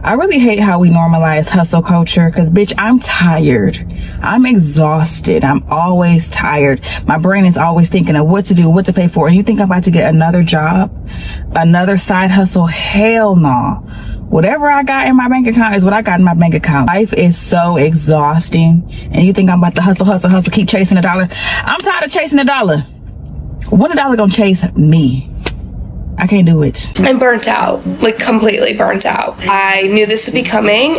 I really hate how we normalize hustle culture because, bitch, I'm tired. I'm exhausted. I'm always tired. My brain is always thinking of what to do, what to pay for. And you think I'm about to get another job, another side hustle? Hell no. Whatever I got in my bank account is what I got in my bank account. Life is so exhausting. And you think I'm about to hustle, keep chasing a dollar? I'm tired of chasing a dollar. When a dollar gonna chase me? I can't do it. I'm burnt out, like completely burnt out. I knew this would be coming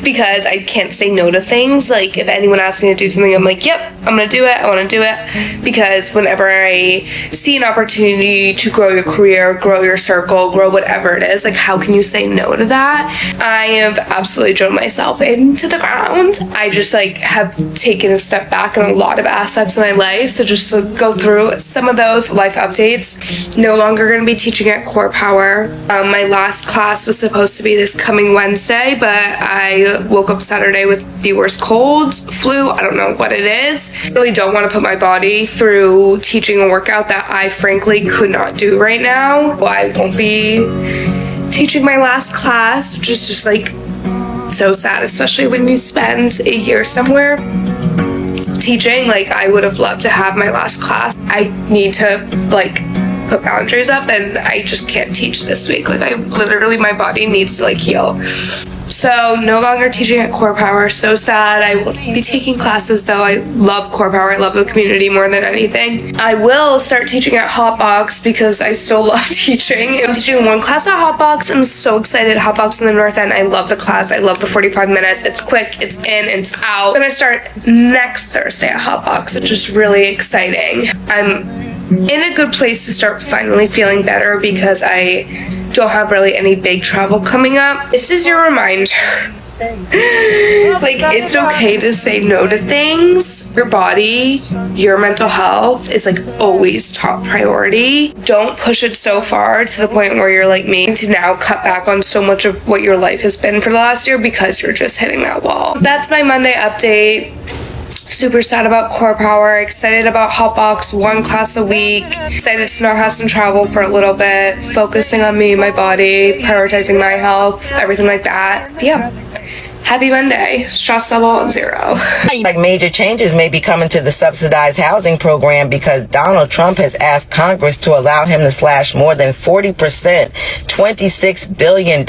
because I can't say no to things. Like if anyone asks me to do something, I'm like, yep, I'm gonna do it. I wanna do it. Because whenever I see an opportunity to grow your career, grow your circle, grow whatever it is, like how can you say no to that? I have absolutely driven myself into the ground. I just like have taken a step back in a lot of aspects of my life. So just to go through some of those life updates. No longer going to be teaching at Core Power. My last class was supposed to be this coming Wednesday, but I woke up Saturday with the worst cold, flu, I don't know what it is. I really don't want to put my body through teaching a workout that I frankly could not do right now. Well, I won't be teaching my last class, which is just like so sad, especially when you spend a year somewhere teaching. Like I would have loved to have my last class. I need to like put boundaries up and I just can't teach this week. Like I literally, my body needs to like heal. So no longer teaching at Core Power. So sad. I will be taking classes though. I love Core Power. I love the community more than anything. I will start teaching at Hotbox because I still love teaching. I'm teaching one class at Hotbox. I'm so excited. Hotbox in the North End. I love the class. I love the 45 minutes. It's quick. It's in. It's out. Then I start next Thursday at Hotbox, which is really exciting. I'm in a good place to start finally feeling better because I don't have really any big travel coming up. This is your reminder. Like, it's okay to say no to things. Your body, your mental health is like always top priority. Don't push it so far to the point where you're like me to now cut back on so much of what your life has been for the last year because you're just hitting that wall. That's my Monday update. Super sad about Core Power, excited about Hotbox, one class a week, excited to not have some travel for a little bit, focusing on me, my body, prioritizing my health, everything like that. But yeah, happy Monday. Stress level 0. Like major changes may be coming to the subsidized housing program because Donald Trump has asked Congress to allow him to slash more than 40%, $26 billion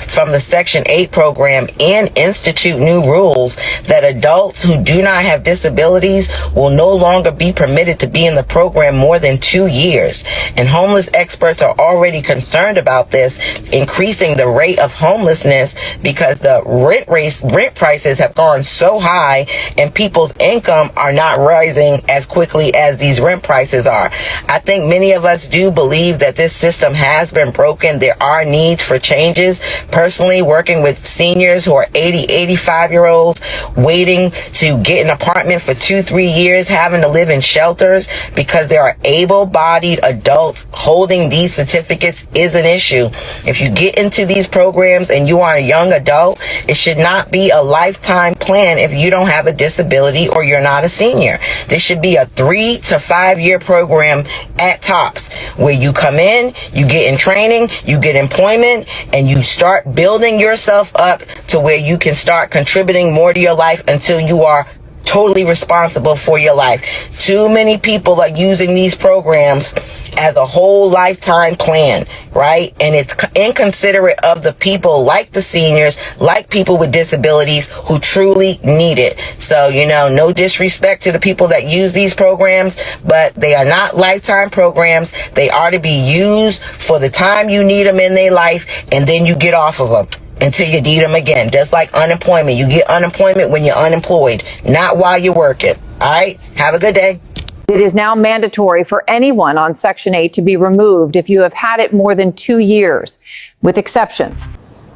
from the Section 8 program and institute new rules that adults who do not have disabilities will no longer be permitted to be in the program more than 2 years. And homeless experts are already concerned about this, increasing the rate of homelessness because the rent prices have gone so high and people's income are not rising as quickly as these rent prices are. I think many of us do believe that this system has been broken. There are needs for changes. Personally, working with seniors who are 80, 85-year-olds waiting to get an apartment for 2-3 years, having to live in shelters because there are able-bodied adults holding these certificates is an issue. If you get into these programs and you are a young adult, it should not be a lifetime plan if you don't have a disability or you're not a senior. This should be a 3 to 5 year program at tops where you come in, you get in training, you get employment, and you start building yourself up to where you can start contributing more to your life until you are totally responsible for your life. Too many people are using these programs as a whole lifetime plan, right? And it's inconsiderate of the people like the seniors, like people with disabilities who truly need it. So, no disrespect to the people that use these programs, but they are not lifetime programs. They are to be used for the time you need them in their life, and then you get off of them until you need them again. Just like unemployment. You get unemployment when you're unemployed, not while you're working. All right? Have a good day. It is now mandatory for anyone on Section 8 to be removed if you have had it more than 2 years, with exceptions.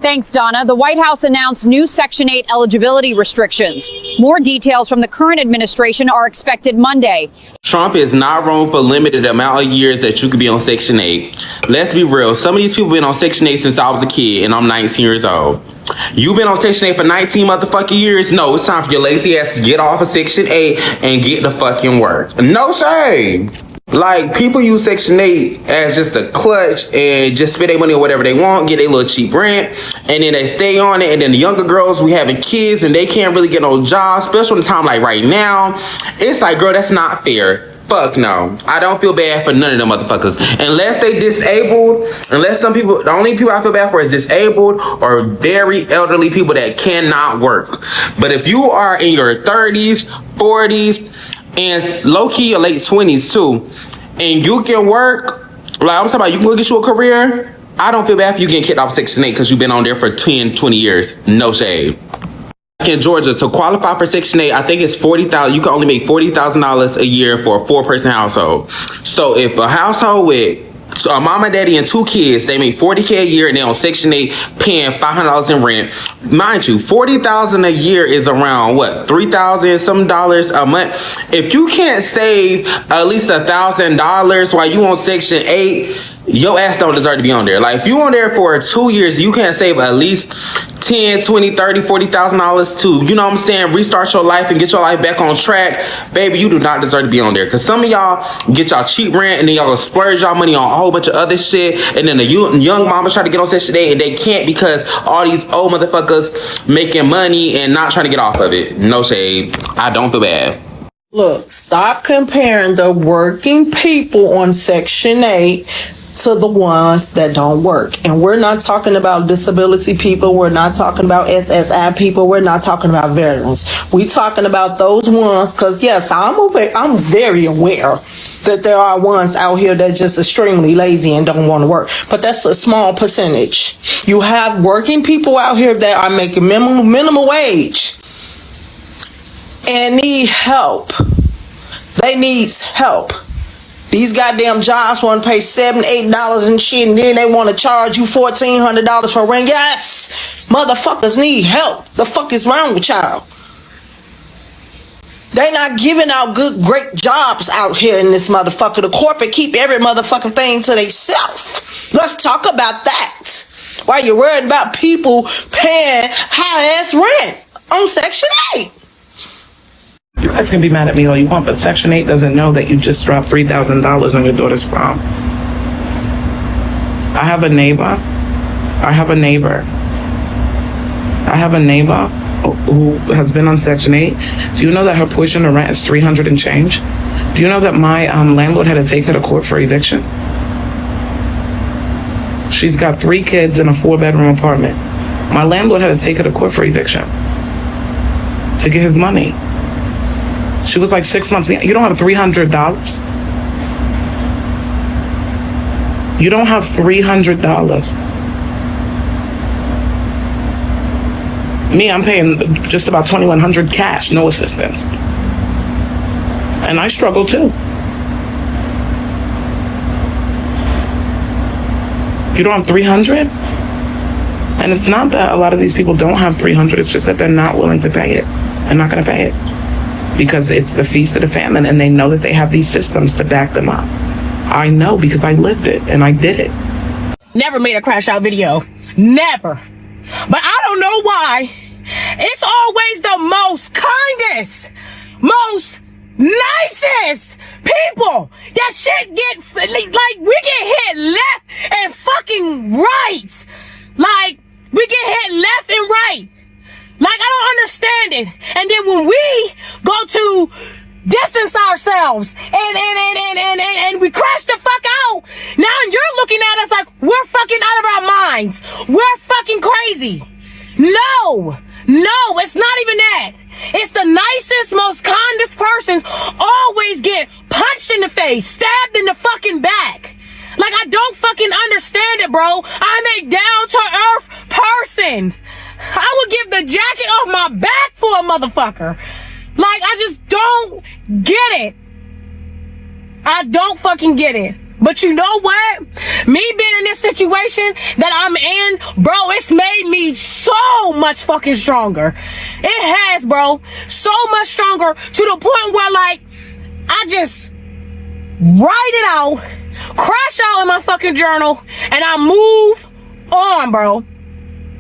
Thanks, Donna. The White House announced new Section 8 eligibility restrictions. More details from the current administration are expected Monday. Trump is not wrong for limited amount of years that you could be on Section 8. Let's be real. Some of these people been on Section 8 since I was a kid and I'm 19 years old. You've been on Section 8 for 19 motherfucking years. No, it's time for your lazy ass to get off of Section 8 and get the fucking work. No shame. Like, people use Section 8 as just a clutch and just spend their money or whatever they want, get a little cheap rent, and then they stay on it, and then the younger girls, we having kids and they can't really get no jobs, especially in a time like right now. It's like, girl, that's not fair. Fuck no. I don't feel bad for none of them motherfuckers. Unless they disabled, unless some people, the only people I feel bad for is disabled or very elderly people that cannot work. But if you are in your 30s, 40s, and low-key your late 20s too, and you can work, like I'm talking about, you can go get you a career, I don't feel bad for you getting kicked off Section 8 because you've been on there for 10, 20 years. No shade. In Georgia, to qualify for Section 8, I think it's $40,000. You can only make $40,000 a year for a 4-person household. So if a household with a mama, daddy, and 2 kids, they make $40K a year, and they're on Section 8 paying $500 in rent. Mind you, $40,000 a year is around what, $3,000 some dollars a month. If you can't save at least $1,000 while you on Section 8, your ass don't deserve to be on there. Like, if you on there for 2 years, you can't save at least $10, $20, $30, $40,000 to, you know what I'm saying, restart your life and get your life back on track. Baby, you do not deserve to be on there. Because some of y'all get y'all cheap rent and then y'all gonna splurge y'all money on a whole bunch of other shit. And then the young mamas try to get on Section 8 and they can't because all these old motherfuckers making money and not trying to get off of it. No shade. I don't feel bad. Look, stop comparing the working people on Section 8 to the ones that don't work. And we're not talking about disability people. We're not talking about SSI people. We're not talking about veterans. We're talking about those ones, because yes, I'm very aware that there are ones out here that just extremely lazy and don't want to work. But that's a small percentage. You have working people out here that are making minimum wage and need help. They need help. These goddamn jobs want to pay $7, $8 and shit, and then they want to charge you $1,400 for rent. Yes, motherfuckers need help. The fuck is wrong with y'all? They not giving out great jobs out here in this motherfucker. The corporate keep every motherfucking thing to themselves. Let's talk about that. While you're worried about people paying high-ass rent on Section 8. You guys can be mad at me all you want, but Section 8 doesn't know that you just dropped $3,000 on your daughter's prom. I have a neighbor who has been on Section 8. Do you know that her portion of rent is $300 and change? Do you know that my landlord had to take her to court for eviction? She's got 3 kids in a 4-bedroom apartment. My landlord had to take her to court for eviction to get his money. She was like 6 months. You don't have $300? You don't have $300. Me, I'm paying just about $2,100 cash, no assistance. And I struggle too. You don't have $300? And it's not that a lot of these people don't have $300, it's just that they're not willing to pay it. They're not gonna pay it. Because it's the feast of the famine, and they know that they have these systems to back them up. I know because I lived it and I did it. Never made a crash out video. Never. But I don't know why. It's always the most kindest, most nicest people that shit get, like, we get hit left and fucking right. Like, we get hit left and right. Like, I don't understand it. And then when we go to distance ourselves and we crash the fuck out, now you're looking at us like we're fucking out of our minds. We're fucking crazy. No, it's not even that. It's the nicest, most kindest persons always get punched in the face, stabbed in the fucking back. Like, I don't fucking understand it, bro. I'm a down-to-earth person. I would give the jacket off my back for a motherfucker. Like, I just don't get it. I don't fucking get it. But you know what? Me being in this situation that I'm in, bro, it's made me so much fucking stronger. It has, bro. So much stronger to the point where, like, I just write it out, crash out in my fucking journal, and I move on, bro.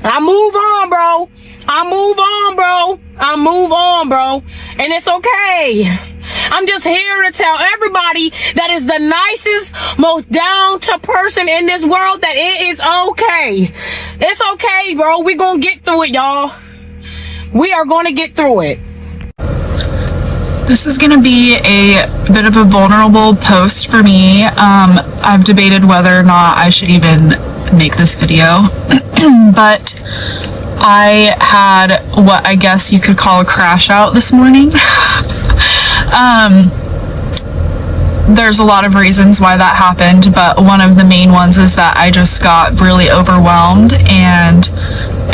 I move on, bro. I move on, bro. I move on, bro. And it's okay. I'm just here to tell everybody that is the nicest, most down-to person in this world that it is okay. It's okay, bro. We're gonna get through it, y'all. We are gonna get through it. This is going to be a bit of a vulnerable post for me. I've debated whether or not I should even make this video, but I had what I guess you could call a crash out this morning. There's a lot of reasons why that happened, but one of the main ones is that I just got really overwhelmed, and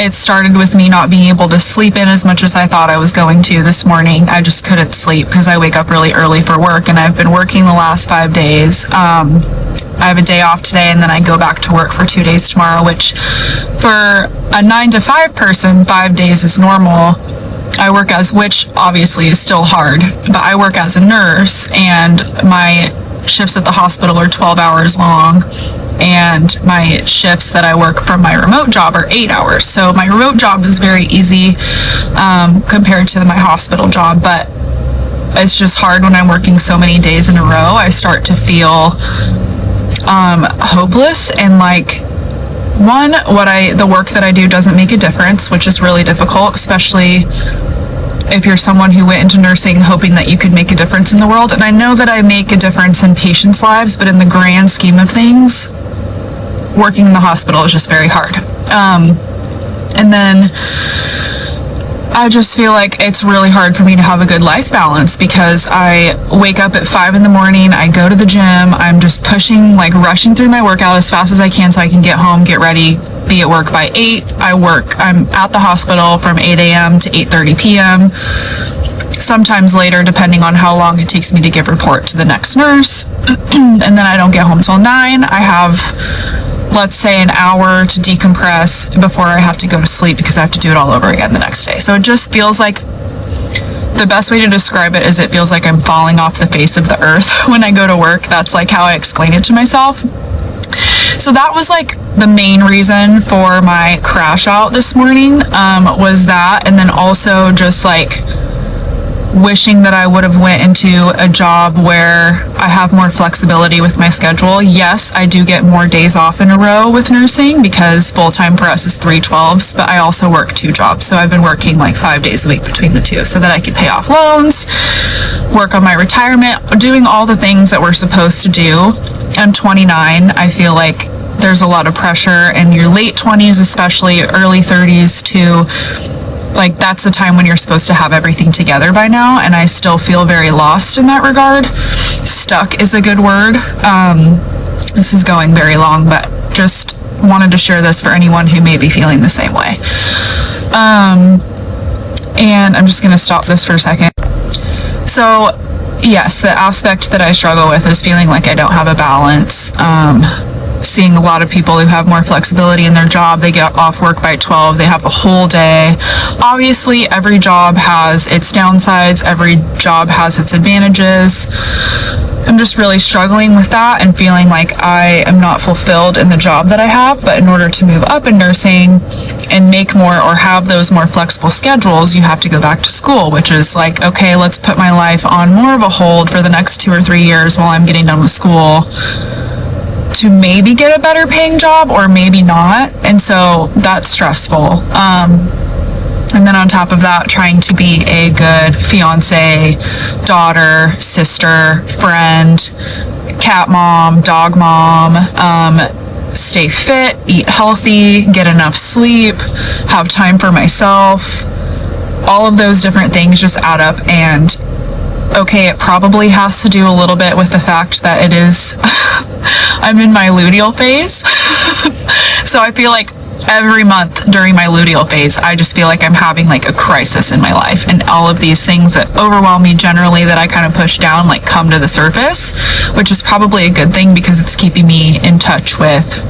it started with me not being able to sleep in as much as I thought I was going to this morning. I just couldn't sleep because I wake up really early for work, and I've been working the last 5 days. I have a day off today, and then I go back to work for 2 days tomorrow, which for a 9 to 5 person, 5 days is normal. I work as, which obviously is still hard, but I work as a nurse, and my shifts at the hospital are 12 hours long, and my shifts that I work from my remote job are 8 hours. So my remote job is very easy compared to my hospital job, but it's just hard when I'm working so many days in a row. I start to feel hopeless, and like, the work that I do doesn't make a difference, which is really difficult, especially if you're someone who went into nursing hoping that you could make a difference in the world. And I know that I make a difference in patients' lives, but in the grand scheme of things, working in the hospital is just very hard. And then I just feel like it's really hard for me to have a good life balance, because I wake up at 5 in the morning, I go to the gym, I'm just pushing, like rushing through my workout as fast as I can so I can get home, get ready, be at work by 8. I'm at the hospital from 8 a.m. to 8:30 p.m. Sometimes later, depending on how long it takes me to give report to the next nurse. And then I don't get home till 9. I have, let's say, an hour to decompress before I have to go to sleep, because I have to do it all over again the next day. So it just feels like, the best way to describe it is it feels like I'm falling off the face of the earth when I go to work. That's like how I explain it to myself. So that was like the main reason for my crash out this morning, was that, and then also just like wishing that I would have went into a job where I have more flexibility with my schedule. Yes, I do get more days off in a row with nursing, because full-time for us is 3/12s, but I also work 2 jobs. So I've been working like 5 days a week between the 2 so that I could pay off loans, work on my retirement, doing all the things that we're supposed to do. I'm 29. I feel like there's a lot of pressure in your late 20s, especially early 30s, to like, that's the time when you're supposed to have everything together by now, and I still feel very lost in that regard. Stuck is a good word. This is going very long, but just wanted to share this for anyone who may be feeling the same way. And I'm just going to stop this for a second. So yes, the aspect that I struggle with is feeling like I don't have a balance. Seeing a lot of people who have more flexibility in their job, they get off work by 12, they have a whole day. Obviously, every job has its downsides, every job has its advantages. I'm just really struggling with that and feeling like I am not fulfilled in the job that I have. But in order to move up in nursing and make more or have those more flexible schedules, you have to go back to school, which is like, okay, let's put my life on more of a hold for the next 2 or 3 years while I'm getting done with school, to maybe get a better paying job or maybe not. And so that's stressful. And then on top of that, trying to be a good fiance, daughter, sister, friend, cat mom, dog mom, stay fit, eat healthy, get enough sleep, have time for myself. All of those different things just add up. And okay, it probably has to do a little bit with the fact that it is, I'm in my luteal phase. So I feel like every month during my luteal phase, I just feel like I'm having like a crisis in my life, and all of these things that overwhelm me generally that I kind of push down, like, come to the surface, which is probably a good thing because it's keeping me in touch with,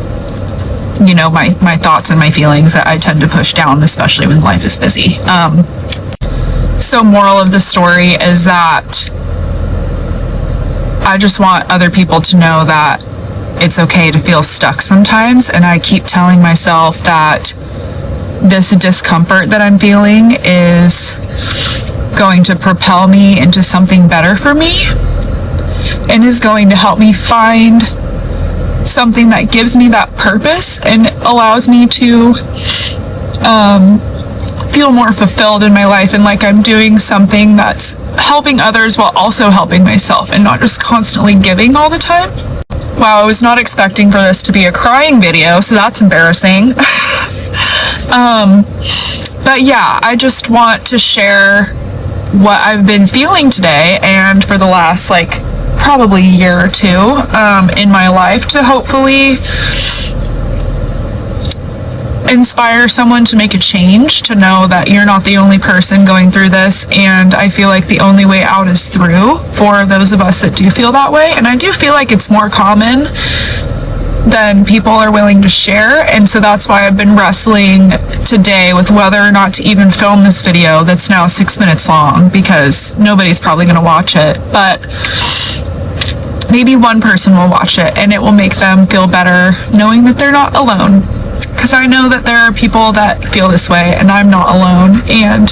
you know, my thoughts and my feelings that I tend to push down, especially when life is busy. So moral of the story is that I just want other people to know that it's okay to feel stuck sometimes. And I keep telling myself that this discomfort that I'm feeling is going to propel me into something better for me and is going to help me find something that gives me that purpose and allows me to feel more fulfilled in my life and like I'm doing something that's helping others while also helping myself and not just constantly giving all the time. Wow, I was not expecting for this to be a crying video, so that's embarrassing. But yeah, I just want to share what I've been feeling today and for the last like probably year or two in my life to hopefully inspire someone to make a change, to know that you're not the only person going through this, and I feel like the only way out is through for those of us that do feel that way. And I do feel like it's more common than people are willing to share, and so that's why I've been wrestling today with whether or not to even film this video that's now 6 minutes long, because nobody's probably going to watch it, but maybe one person will watch it and it will make them feel better knowing that they're not alone. Because I know that there are people that feel this way and I'm not alone, and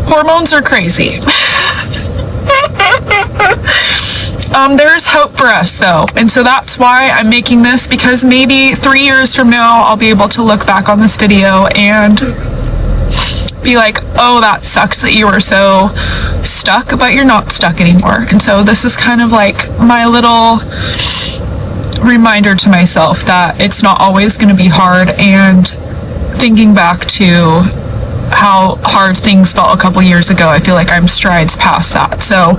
hormones are crazy. There's hope for us though, and so that's why I'm making this, because maybe 3 years from now I'll be able to look back on this video and be like, oh, that sucks that you were so stuck, but you're not stuck anymore. And so this is kind of like my little reminder to myself that it's not always going to be hard, and thinking back to how hard things felt a couple years ago, I feel like I'm strides past that. So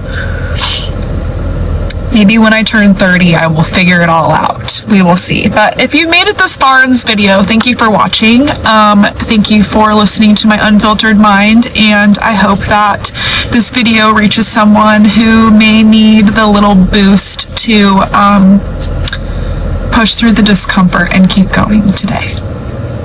maybe when I turn 30, I will figure it all out. We will see. But if you made it this far in this video, thank you for watching. Thank you for listening to my unfiltered mind. And I hope that this video reaches someone who may need the little boost to push through the discomfort and keep going today.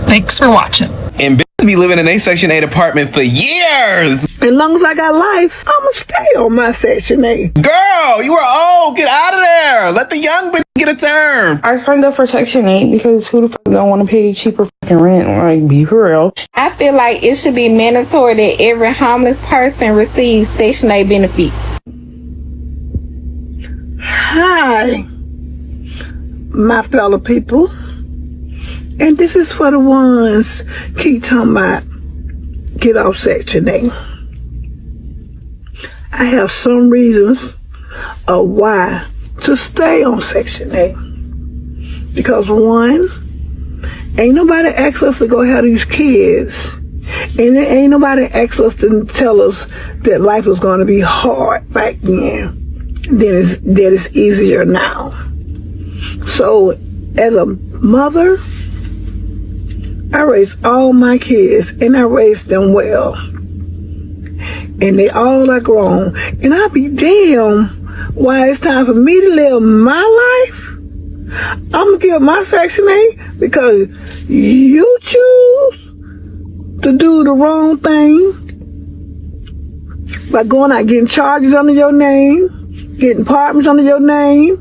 Thanks for watching. And bitches be living in a Section 8 apartment for years. As long as I got life, I'ma stay on my Section 8. Girl, you are old. Get out of there. Let the young bitch get a turn. I signed up for Section 8 because who the fuck don't want to pay cheaper fucking rent? Like, be for real. I feel like it should be mandatory that every homeless person receives Section 8 benefits. Hi, my fellow people. And this is for the ones keep talking about get off Section 8. I have some reasons of why to stay on Section 8. Because one, ain't nobody asked us to go have these kids. And there ain't nobody asked us to tell us that life was going to be hard back then. That it's easier now. So as a mother, I raised all my kids, and I raised them well. And they all are grown. And I'll be damned why it's time for me to live my life. I'm going to give my Section 8 because you choose to do the wrong thing by going out getting charges under your name, getting apartments under your name,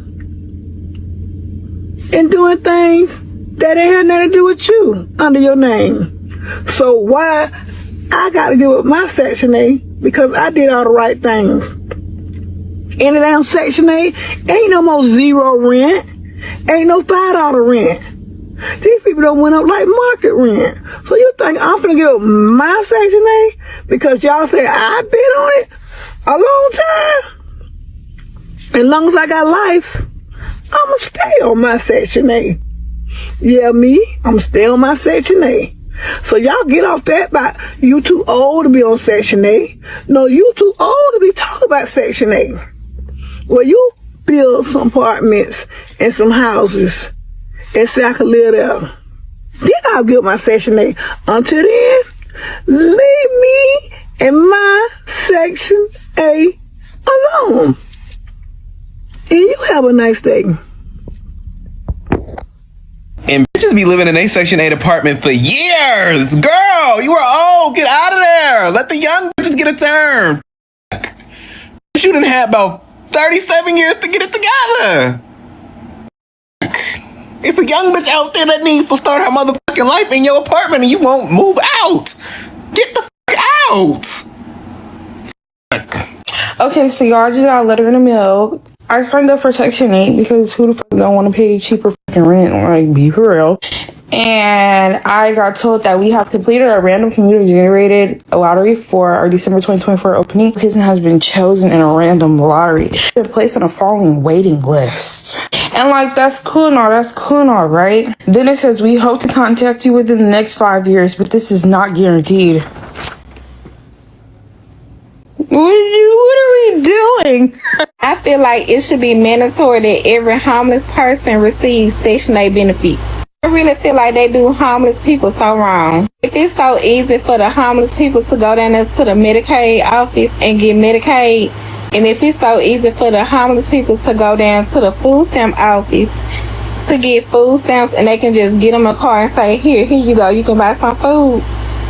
and doing things that ain't had nothing to do with you under your name. So why I got to give up my Section 8? Because I did all the right things. In the damn Section 8, ain't no more zero rent. Ain't no $5 rent. These people don't went up like market rent. So you think I'm gonna give up my Section 8 because y'all say I've been on it a long time? As long as I got life, I'ma stay on my Section 8. Yeah, me, I'ma stay on my Section 8. So y'all get off that by you too old to be on Section 8. No, you too old to be talking about Section 8. Well, you build some apartments and some houses and say I can live there. Then I'll give my Section 8. Until then, leave me and my Section 8 alone. And you have a nice day. And bitches be living in a Section 8 apartment for years. Girl, you are old. Get out of there. Let the young bitches get a turn. You done had about 37 years to get it together. It's a young bitch out there that needs to start her motherfucking life in your apartment and you won't move out. Get the fuck out. Okay, so y'all just got a letter in the mail. I signed up for Section 8 because who the fuck don't want to pay cheaper fucking rent? Like, be for real. And I got told that we have completed a random computer-generated lottery for our December 2024 opening. Location has been chosen in a random lottery. Been placed on a following waiting list. And like, that's cool and all, right? Then it says, we hope to contact you within the next 5 years, but this is not guaranteed. What are we doing? I feel like it should be mandatory that every homeless person receives Section 8 benefits. I really feel like they do homeless people so wrong. If it's so easy for the homeless people to go down there to the Medicaid office and get Medicaid, and if it's so easy for the homeless people to go down to the food stamp office to get food stamps and they can just get them a car and say, here you go, you can buy some food.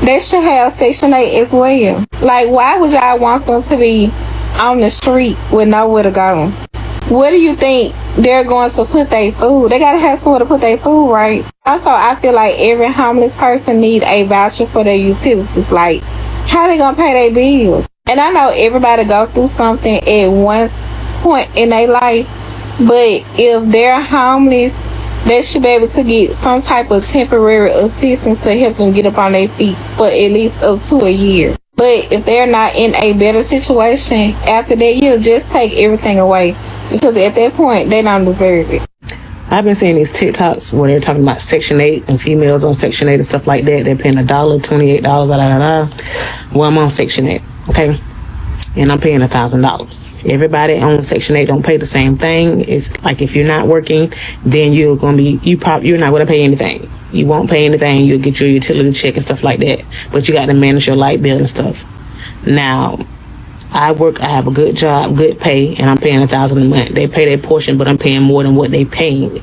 They should have Section 8 as well. Like, why would y'all want them to be on the street with nowhere to go? Where do you think they're going to put their food? They gotta have somewhere to put their food, right? Also, I feel like every homeless person need a voucher for their utilities. Like, how they gonna pay their bills? And I know everybody go through something at one point in their life, but if they're homeless, they should be able to get some type of temporary assistance to help them get up on their feet for at least up to a year. But if they're not in a better situation after that year, just take everything away. Because at that point, they don't deserve it. I've been seeing these TikToks where they're talking about Section 8 and females on Section 8 and stuff like that. They're paying $1, $28, Well, I'm on Section 8, okay? And I'm paying $1,000. Everybody on Section 8 don't pay the same thing. It's like if you're not working, then you're not gonna pay anything. You won't pay anything. You'll get your utility check and stuff like that. But you got to manage your light bill and stuff. Now, I work. I have a good job, good pay, and I'm paying $1,000 a month. They pay their portion, but I'm paying more than what they paying.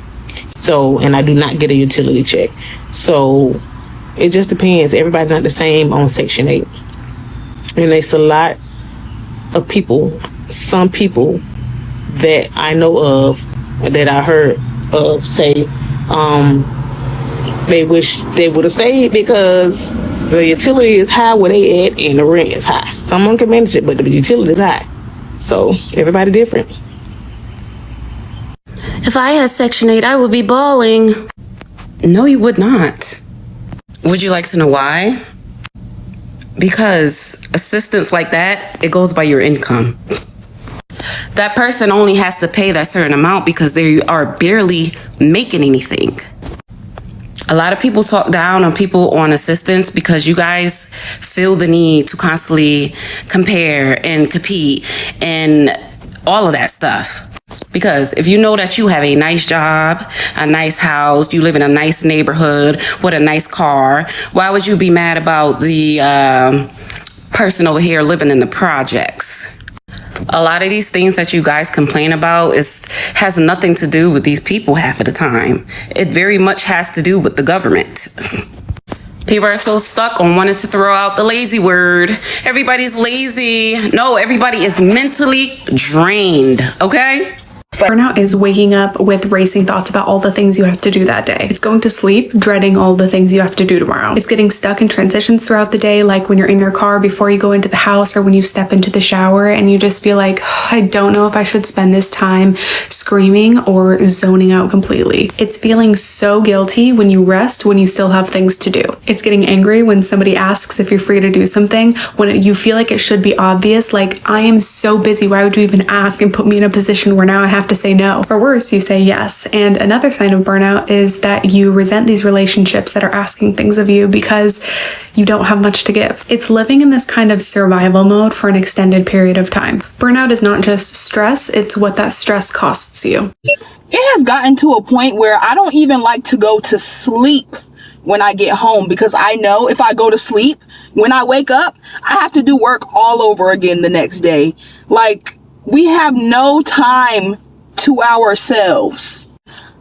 So, and I do not get a utility check. So, it just depends. Everybody's not the same on Section 8, and it's a lot of people, some people that I know of, that I heard of say, they wish they would have stayed because the utility is high where they at and the rent is high. Someone can manage it, but the utility is high. So everybody different. If I had Section 8, I would be bawling. No, you would not. Would you like to know why? Because assistance like that, it goes by your income. That person only has to pay that certain amount because they are barely making anything. A lot of people talk down on people on assistance because you guys feel the need to constantly compare and compete and all of that stuff. Because if you know that you have a nice job, a nice house, you live in a nice neighborhood with a nice car, why would you be mad about the person over here living in the projects? A lot of these things that you guys complain about has nothing to do with these people half of the time. It very much has to do with the government. People are so stuck on wanting to throw out the lazy word. Everybody's lazy. No, everybody is mentally drained, okay? Burnout is waking up with racing thoughts about all the things you have to do that day. It's going to sleep dreading all the things you have to do tomorrow. It's getting stuck in transitions throughout the day, like when you're in your car before you go into the house or when you step into the shower and you just feel like, I don't know if I should spend this time screaming or zoning out completely. It's feeling so guilty when you rest when you still have things to do. It's getting angry when somebody asks if you're free to do something when you feel like it should be obvious, like, I am so busy, why would you even ask and put me in a position where now I have to say no, or worse, you say yes. And another sign of burnout is that you resent these relationships that are asking things of you because you don't have much to give. It's living in this kind of survival mode for an extended period of time. Burnout is not just stress, it's what that stress costs you. It has gotten to a point where I don't even like to go to sleep when I get home because I know if I go to sleep, when I wake up, I have to do work all over again the next day. Like, we have no time to ourselves.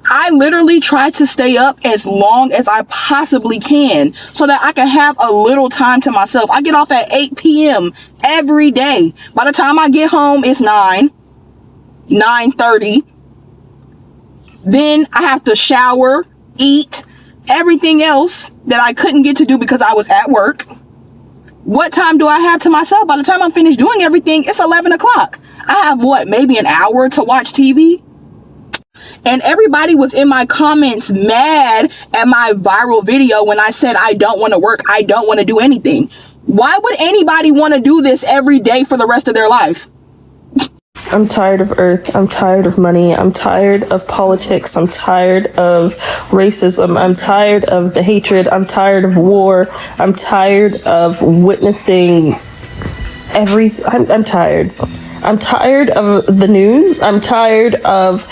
I literally try to stay up as long as I possibly can so that I can have a little time to myself. I get off at 8 p.m. every day. By the time I get home, it's 9:30. Then I have to shower, eat, everything else that I couldn't get to do because I was at work. What time do I have to myself? By the time I'm finished doing everything, it's 11 o'clock. I have what, maybe an hour to watch TV? And everybody was in my comments mad at my viral video when I said I don't want to work, I don't want to do anything. Why would anybody want to do this every day for the rest of their life? I'm tired of Earth. I'm tired of money. I'm tired of politics. I'm tired of racism. I'm tired of the hatred. I'm tired of war. I'm tired of witnessing I'm tired. I'm tired of the news. I'm tired of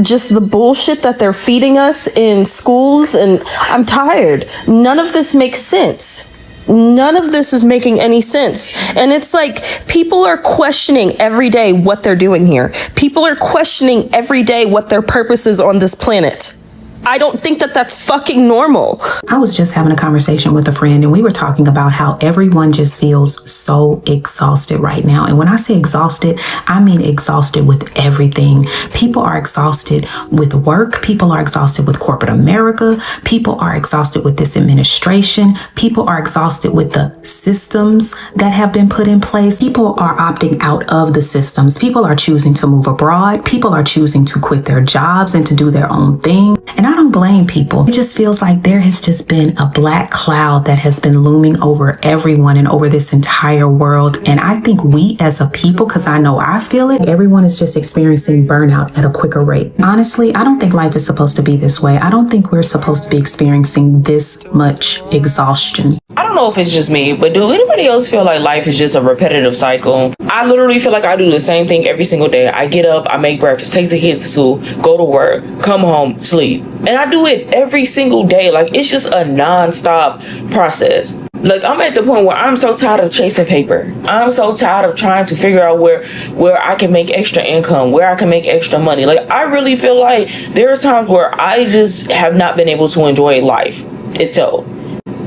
just the bullshit that they're feeding us in schools, and I'm tired. None of this makes sense. None of this is making any sense. And it's like people are questioning every day what they're doing here. People are questioning every day what their purpose is on this planet. I don't think that that's fucking normal. I was just having a conversation with a friend and we were talking about how everyone just feels so exhausted right now. And when I say exhausted, I mean exhausted with everything. People are exhausted with work. People are exhausted with corporate America. People are exhausted with this administration. People are exhausted with the systems that have been put in place. People are opting out of the systems. People are choosing to move abroad. People are choosing to quit their jobs and to do their own thing. And I don't blame people. It just feels like there has just been a black cloud that has been looming over everyone and over this entire world. And I think we as a people, because I know I feel it, everyone is just experiencing burnout at a quicker rate. Honestly, I don't think life is supposed to be this way. I don't think we're supposed to be experiencing this much exhaustion. I don't know if it's just me, but do anybody else feel like life is just a repetitive cycle? I literally feel like I do the same thing every single day. I get up, I make breakfast, take the kids to school, go to work, come home, sleep. And I do it every single day. Like, it's just a non-stop process. Like, I'm at the point where I'm so tired of chasing paper. I'm so tired of trying to figure out where I can make extra income, where I can make extra money. Like, I really feel like there's times where I just have not been able to enjoy life itself.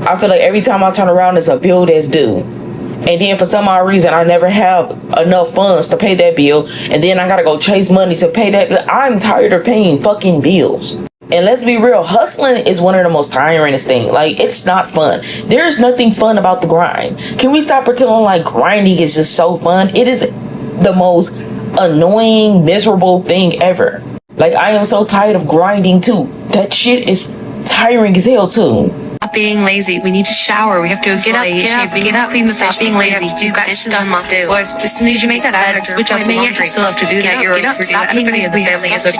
I feel like every time I turn around, there's a bill that's due. And then for some odd reason, I never have enough funds to pay that bill. And then I gotta go chase money to pay that bill. I'm tired of paying fucking bills. And let's be real, hustling is one of the most tiringest things. Like, it's not fun. There's nothing fun about the grind. Can we stop pretending like grinding is just so fun? It is the most annoying, miserable thing ever. Like, I am so tired of grinding too. That shit is tiring as hell too. Stop being lazy. We need to shower. We have to get up, clean the stop being lazy. You've got stuff to do. Or as soon as you make that bed, switch up the laundry. Still have to do that. Stop being lazy. The family is okay.